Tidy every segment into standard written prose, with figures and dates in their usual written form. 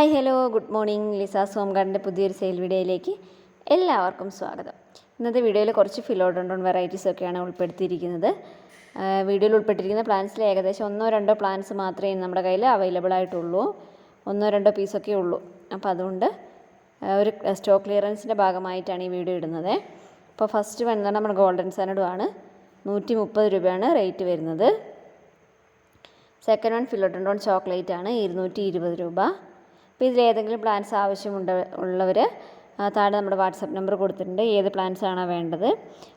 Hi hello good morning. Lisa's home ഗാർഡൻ്റെ പുതിയൊരു sale വീഡിയോയിലേക്ക് എല്ലാവർക്കും സ്വാഗതം. ഇന്നത്തെ വീഡിയോയിൽ കുറച്ച് ഫിലോഡൻഡ്രോൺ വെറൈറ്റീസൊക്കെയാണ് ഉൾപ്പെടുത്തിയിരിക്കുന്നത്. വീഡിയോയിൽ ഉൾപ്പെട്ടിരിക്കുന്ന പ്ലാന്റ്സിൽ ഏകദേശം 1-2 പ്ലാന്റ്സ് മാത്രമേ നമ്മുടെ കയ്യിൽ അവൈലബിൾ ആയിട്ടുള്ളൂ. 1-2 പീസൊക്കെ ഉള്ളൂ. അപ്പോൾ അതുകൊണ്ട് ഒരു സ്റ്റോക്ക് ക്ലിയറൻസിൻ്റെ ഭാഗമായിട്ടാണ് ഈ വീഡിയോ ഇടുന്നത്. അപ്പോൾ ഫസ്റ്റ് വന്നത് നമ്മുടെ ഗോൾഡൻ സാനഡും ആണ്. 130 രൂപയാണ് റേറ്റ് വരുന്നത്. സെക്കൻഡ് വൺ ഫിലോഡൻഡ്രോൺ ചോക്ലേറ്റ് ആണ്, 220 രൂപ. അപ്പോൾ ഇതിലേതെങ്കിലും പ്ലാൻസ് ഉള്ളവർ താഴെ നമ്മുടെ വാട്സപ്പ് നമ്പർ കൊടുത്തിട്ടുണ്ട്. ഏത് പ്ലാൻസ് ആണോ വേണ്ടത്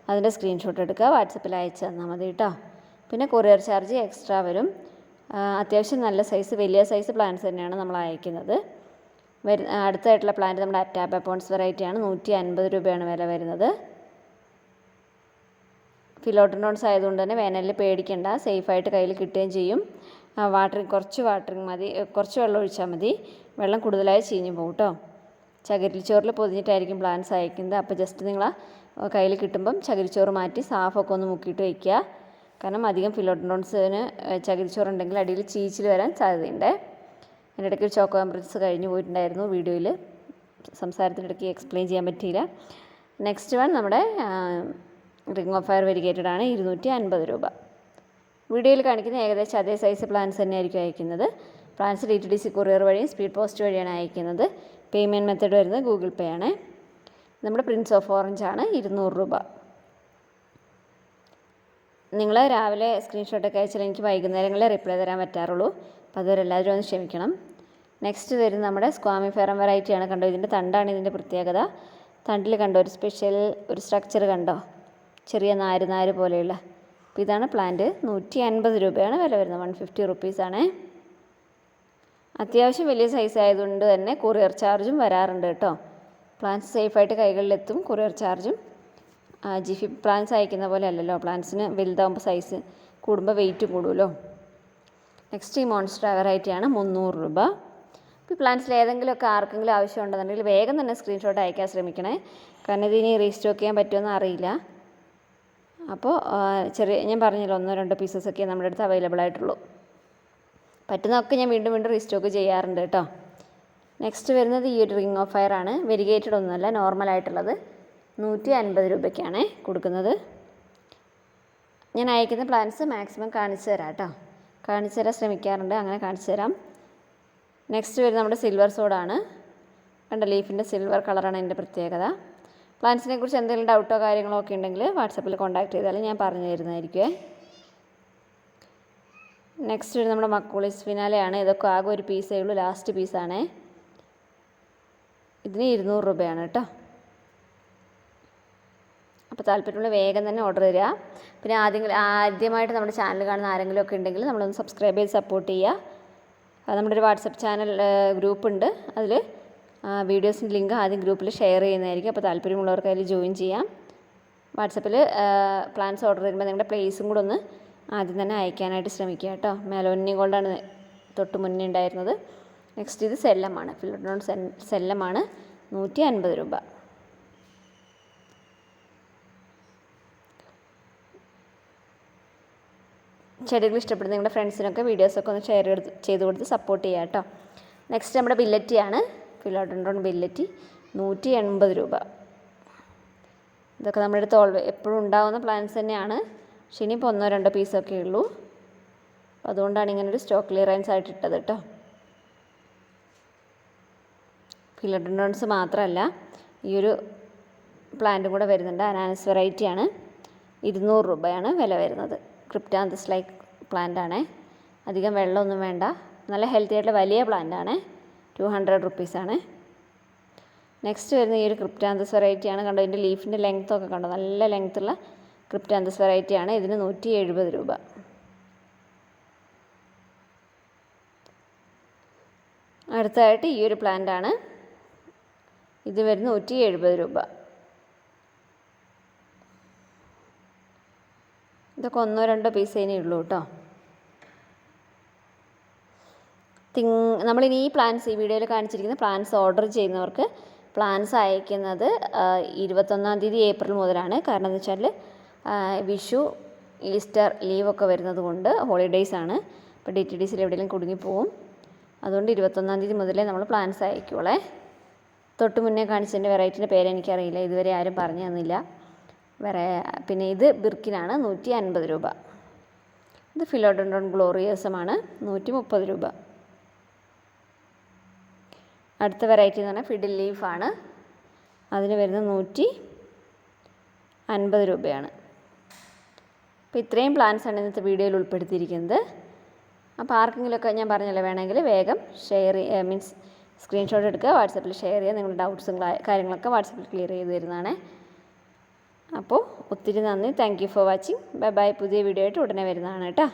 അതിൻ്റെ സ്ക്രീൻഷോട്ട് എടുക്കുക, വാട്സപ്പിൽ അയച്ചു തന്നാൽ മതി കേട്ടോ. പിന്നെ കൊറിയർ ചാർജ് എക്സ്ട്രാ വരും. അത്യാവശ്യം നല്ല സൈസ്, വലിയ സൈസ് പ്ലാൻസ് തന്നെയാണ് നമ്മൾ അയക്കുന്നത്. അടുത്തായിട്ടുള്ള പ്ലാന്റ് നമ്മുടെ അറ്റാബപ്പോൺസ് വെറൈറ്റിയാണ്. 150 രൂപയാണ് വില വരുന്നത്. ഫിലോഡൻഡ്രോൺസ് ആയതുകൊണ്ട് തന്നെ വേനലിൽ പേടിക്കേണ്ട, സേഫായിട്ട് കയ്യിൽ കിട്ടുകയും ചെയ്യും. കുറച്ച് വാട്ടറിങ് മതി, കുറച്ച് വെള്ളം ഒഴിച്ചാൽ മതി. വെള്ളം കൂടുതലായി ചീഞ്ഞു പോകും കേട്ടോ. ചകിരിച്ചോറിൽ പൊതിഞ്ഞിട്ടായിരിക്കും പ്ലാന്റ്സ് അയക്കുന്നത്. അപ്പോൾ ജസ്റ്റ് നിങ്ങൾ കയ്യിൽ കിട്ടുമ്പം ചകിരിച്ചോറ് മാറ്റി സാഫൊക്കെ ഒന്ന് മുക്കിയിട്ട് വയ്ക്കുക. കാരണം അധികം ഫിലോഡൻഡ്രോൺസിന് ചകിരിച്ചോറുണ്ടെങ്കിൽ അടിയിൽ ചീച്ചിൽ വരാൻ സാധ്യതയുണ്ട്. എൻ്റെ ഇടയ്ക്ക് ഒരു ചോക്കോ അമൃത്സ് കഴിഞ്ഞ് പോയിട്ടുണ്ടായിരുന്നു. വീഡിയോയിൽ സംസാരത്തിനിടയ്ക്ക് എക്സ്പ്ലെയിൻ ചെയ്യാൻ പറ്റിയില്ല. നെക്സ്റ്റ് വൺ നമ്മുടെ റിംഗ് ഓഫ് ഫയർ വെരിഗേറ്റഡ് ആണ്, 250 രൂപ. വീഡിയോയിൽ കാണിക്കുന്ന ഏകദേശം അതേ സൈസ് പ്ലാൻസ് തന്നെയായിരിക്കും അയക്കുന്നത്. പ്ലാൻസ് DTDC കൊറിയർ വഴിയും സ്പീഡ് പോസ്റ്റ് വഴിയാണ് അയക്കുന്നത്. പേയ്മെൻറ്റ് മെത്തേഡ് വരുന്നത് ഗൂഗിൾ പേ ആണ്. നമ്മുടെ പ്രിൻസ് ഓഫ് ഓറഞ്ച് ആണ്, 200 രൂപ. നിങ്ങൾ രാവിലെ സ്ക്രീൻഷോട്ടൊക്കെ അയച്ചാൽ എനിക്ക് വൈകുന്നേരങ്ങളിൽ റിപ്ലൈ തരാൻ പറ്റാറുള്ളൂ. അപ്പോൾ അതുവരെ എല്ലാവരും ഒന്ന് ക്ഷമിക്കണം. നെക്സ്റ്റ് വരുന്നത് നമ്മുടെ സ്ക്വാമി ഫെറം വെറൈറ്റിയാണ്. കണ്ടോ, ഇതിൻ്റെ തണ്ടാണ് ഇതിൻ്റെ പ്രത്യേകത. തണ്ടിൽ കണ്ടോ ഒരു സ്പെഷ്യൽ ഒരു സ്ട്രക്ചർ കണ്ടോ, ചെറിയ നാര് പോലെയുള്ള. അപ്പോൾ ഇതാണ് പ്ലാന്റ്. 150 രൂപയാണ് വില വരുന്നത്. 150 റുപ്പീസാണ്. അത്യാവശ്യം വലിയ സൈസ് ആയതുകൊണ്ട് തന്നെ കൊറിയർ ചാർജും വരാറുണ്ട് കേട്ടോ. പ്ലാന്റ്സ് സേഫായിട്ട് കൈകളിലെത്തും. കൊറിയർ ചാർജും ജിഫി പ്ലാന്റ്സ് അയക്കുന്ന പോലെ അല്ലല്ലോ. പ്ലാന്റ്സിന് വലുതാകുമ്പോൾ സൈസ് കൂടുമ്പോൾ വെയിറ്റ് കൂടുമല്ലോ. നെക്സ്റ്റ് ഈ മോൺസ്റ്റർ വെറൈറ്റിയാണ്, 300 രൂപ. ഇപ്പോൾ ഈ പ്ലാന്റ്സിൽ ഏതെങ്കിലുമൊക്കെ ആർക്കെങ്കിലും ആവശ്യമുണ്ടെന്നുണ്ടെങ്കിൽ വേഗം തന്നെ സ്ക്രീൻഷോട്ട് അയക്കാൻ ശ്രമിക്കണേ. കാരണം ഇതിനി റീസ്റ്റോക്ക് ചെയ്യാൻ പറ്റുമെന്ന് അറിയില്ല. അപ്പോൾ ഞാൻ പറഞ്ഞല്ലോ 1-2 പീസസൊക്കെ നമ്മുടെ അടുത്ത് അവൈലബിൾ ആയിട്ടുള്ളൂ. പറ്റുന്നതൊക്കെ ഞാൻ വീണ്ടും റീസ്റ്റോക്ക് ചെയ്യാറുണ്ട് കേട്ടോ. നെക്സ്റ്റ് വരുന്നത് ഈ ഒരു റിംഗ് ഓഫ് ഫയർ ആണ്. വെരിഗേറ്റഡ് ഒന്നുമല്ല, നോർമലായിട്ടുള്ളത്. 150 രൂപയ്ക്കാണ് കൊടുക്കുന്നത്. ഞാൻ അയക്കുന്ന പ്ലാൻസ് മാക്സിമം കാണിച്ചു തരാം കേട്ടോ. കാണിച്ചു തരാൻ ശ്രമിക്കാറുണ്ട്, അങ്ങനെ കാണിച്ചു തരാം. നെക്സ്റ്റ് വരുന്നത് നമ്മുടെ സിൽവർ സോഡാണ്. കണ്ട ലീഫിൻ്റെ സിൽവർ കളറാണ് അതിൻ്റെ പ്രത്യേകത. പ്ലാന്റ്സിനെ കുറിച്ച് എന്തെങ്കിലും ഡൗട്ടോ കാര്യങ്ങളോ ഒക്കെ ഉണ്ടെങ്കിൽ വാട്സപ്പിൽ കോൺടാക്ട് ചെയ്താലും ഞാൻ പറഞ്ഞു തരുന്നതായിരിക്കുമേ. നെക്സ്റ്റ് നമ്മുടെ മക്കോളിസ് ഫിനാലെയാണ്. ഇതൊക്കെ ആകെ ഒരു പീസേ ഉള്ളൂ, ലാസ്റ്റ് പീസാണ്. ഇതിന് 200 രൂപയാണ് കേട്ടോ. അപ്പോൾ താല്പര്യമുള്ള വേഗം തന്നെ ഓർഡർ തരിക. പിന്നെ ആദ്യമായിട്ട് നമ്മുടെ ചാനൽ കാണുന്ന ആരെങ്കിലും ഒക്കെ ഉണ്ടെങ്കിൽ നമ്മളൊന്ന് സബ്സ്ക്രൈബ് ചെയ്ത് സപ്പോർട്ട് ചെയ്യുക. നമ്മുടെ ഒരു വാട്സപ്പ് ചാനൽ ഗ്രൂപ്പുണ്ട്. അതിൽ വീഡിയോസിൻ്റെ ലിങ്ക് ആദ്യം ഗ്രൂപ്പിൽ ഷെയർ ചെയ്യുന്നതായിരിക്കും. അപ്പോൾ താല്പര്യമുള്ളവർക്ക് അതിൽ ജോയിൻ ചെയ്യാം. വാട്സപ്പിൽ പ്ലാൻസ് ഓർഡർ ചെയ്യുമ്പോൾ നിങ്ങളുടെ പ്ലേസും കൂടെ ഒന്ന് ആദ്യം തന്നെ അയക്കാനായിട്ട് ശ്രമിക്കുക കേട്ടോ. മെലോനി ഗോൾഡാണ് തൊട്ട് മുന്നേ ഉണ്ടായിരുന്നത്. നെക്സ്റ്റ് ഇത് സെല്ലമാണ്, ഫിലോഡൻഡ്രോൺ സെല്ലമാണ്, 150 രൂപ. ചെടികൾ ഇഷ്ടപ്പെടുന്ന നിങ്ങളുടെ ഫ്രണ്ട്സിനൊക്കെ വീഡിയോസൊക്കെ ഒന്ന് ഷെയർ ചെയ്ത് കൊടുത്ത് സപ്പോർട്ട് ചെയ്യുക കേട്ടോ. നെക്സ്റ്റ് നമ്മുടെ ബില്ലറ്റിയാണ്, ഫിലോഡൻഡ്രോൺ ബില്ലറ്റി, 180 രൂപ. ഇതൊക്കെ നമ്മുടെ അടുത്ത് എപ്പോഴും ഉണ്ടാകുന്ന പ്ലാന്റ്സ് തന്നെയാണ്. പക്ഷേ ഇനിയിപ്പോൾ 1-2 പീസൊക്കെ ഉള്ളൂ. അപ്പോൾ അതുകൊണ്ടാണ് ഇങ്ങനൊരു സ്റ്റോക്ക് ക്ലിയറൻസ് ആയിട്ട് ഇട്ടത് കേട്ടോ. ഫിലോഡൻഡ്രോൺസ് മാത്രമല്ല, ഈ ഒരു പ്ലാന്റും കൂടെ വരുന്നുണ്ട്. അനാനസ് വെറൈറ്റിയാണ്, 200 രൂപയാണ് വില വരുന്നത്. ക്രിപ്റ്റാന്തസ് ലൈക്ക് പ്ലാന്റാണ്. അധികം വെള്ളമൊന്നും വേണ്ട, നല്ല ഹെൽത്തി ആയിട്ടുള്ള വലിയ പ്ലാന്റാണ്. 200 റുപ്പീസാണ്. നെക്സ്റ്റ് വരുന്ന ഈ ഒരു ക്രിപ്റ്റാന്തസ് വെറൈറ്റിയാണ്. കണ്ടോ ഇതിൻ്റെ ലീഫിൻ്റെ ലെങ്ത്തൊക്കെ കണ്ടോ, നല്ല ലെങ്ത്തുള്ള ക്രിപ്റ്റാന്തസ് വെറൈറ്റിയാണ്. ഇതിന് 170 രൂപ. അടുത്തതായിട്ട് ഈ ഒരു പ്ലാന്റാണ്. ഇത് വരുന്ന 170 രൂപ. ഇതൊക്കെ 1-2 പീസേനേ ഉള്ളൂ കേട്ടോ. നമ്മളിനി ഈ പ്ലാൻസ്, ഈ വീഡിയോയിൽ കാണിച്ചിരിക്കുന്ന പ്ലാൻസ് ഓർഡർ ചെയ്യുന്നവർക്ക് പ്ലാൻസ് അയക്കുന്നത് 21-ാം തീയതി ഏപ്രിൽ മുതലാണ്. കാരണം എന്ന് വെച്ചാൽ വിഷു, ഈസ്റ്റർ ലീവൊക്കെ വരുന്നത് കൊണ്ട് ഹോളിഡേയ്സ് ആണ്. അപ്പോൾ DTDCയിൽ എവിടെയെങ്കിലും കുടുങ്ങിപ്പോവും. അതുകൊണ്ട് 21-ാം തീയതി മുതലേ നമ്മൾ പ്ലാൻസ് അയക്കുള്ളേ. തൊട്ട് മുന്നേ കാണിച്ചതിൻ്റെ വെറൈറ്റിൻ്റെ പേര് എനിക്കറിയില്ല, ഇതുവരെ ആരും പറഞ്ഞു തന്നില്ല. പിന്നെ ഇത് ബിർക്കിനാണ് 150 രൂപ. ഇത് ഫിലോഡൻഡ്രോൺ ഗ്ലോറിയസമാണ് 130 രൂപ. അടുത്ത വെറൈറ്റി എന്ന് പറഞ്ഞാൽ ഫിഡിൽ ലീഫാണ്, അതിന് വരുന്നത് 150 രൂപയാണ്. അപ്പോൾ ഇത്രയും പ്ലാൻസാണ് ഇന്നത്തെ വീഡിയോയിൽ ഉൾപ്പെടുത്തിയിരിക്കുന്നത്. അപ്പോൾ ആർക്കെങ്കിലുമൊക്കെ ഞാൻ പറഞ്ഞല്ലോ വേണമെങ്കിൽ വേഗം മീൻസ് സ്ക്രീൻഷോട്ട് എടുക്കുക, വാട്സപ്പിൽ ഷെയർ ചെയ്യുക. നിങ്ങളുടെ ഡൗട്ട്സും കാര്യങ്ങളൊക്കെ വാട്സപ്പിൽ ക്ലിയർ ചെയ്ത് തരുന്നതാണ്. അപ്പോൾ ഒത്തിരി നന്ദി. Thank you for watching. Bye bye. പുതിയ വീഡിയോ ആയിട്ട് ഉടനെ വരുന്നതാണ് കേട്ടോ.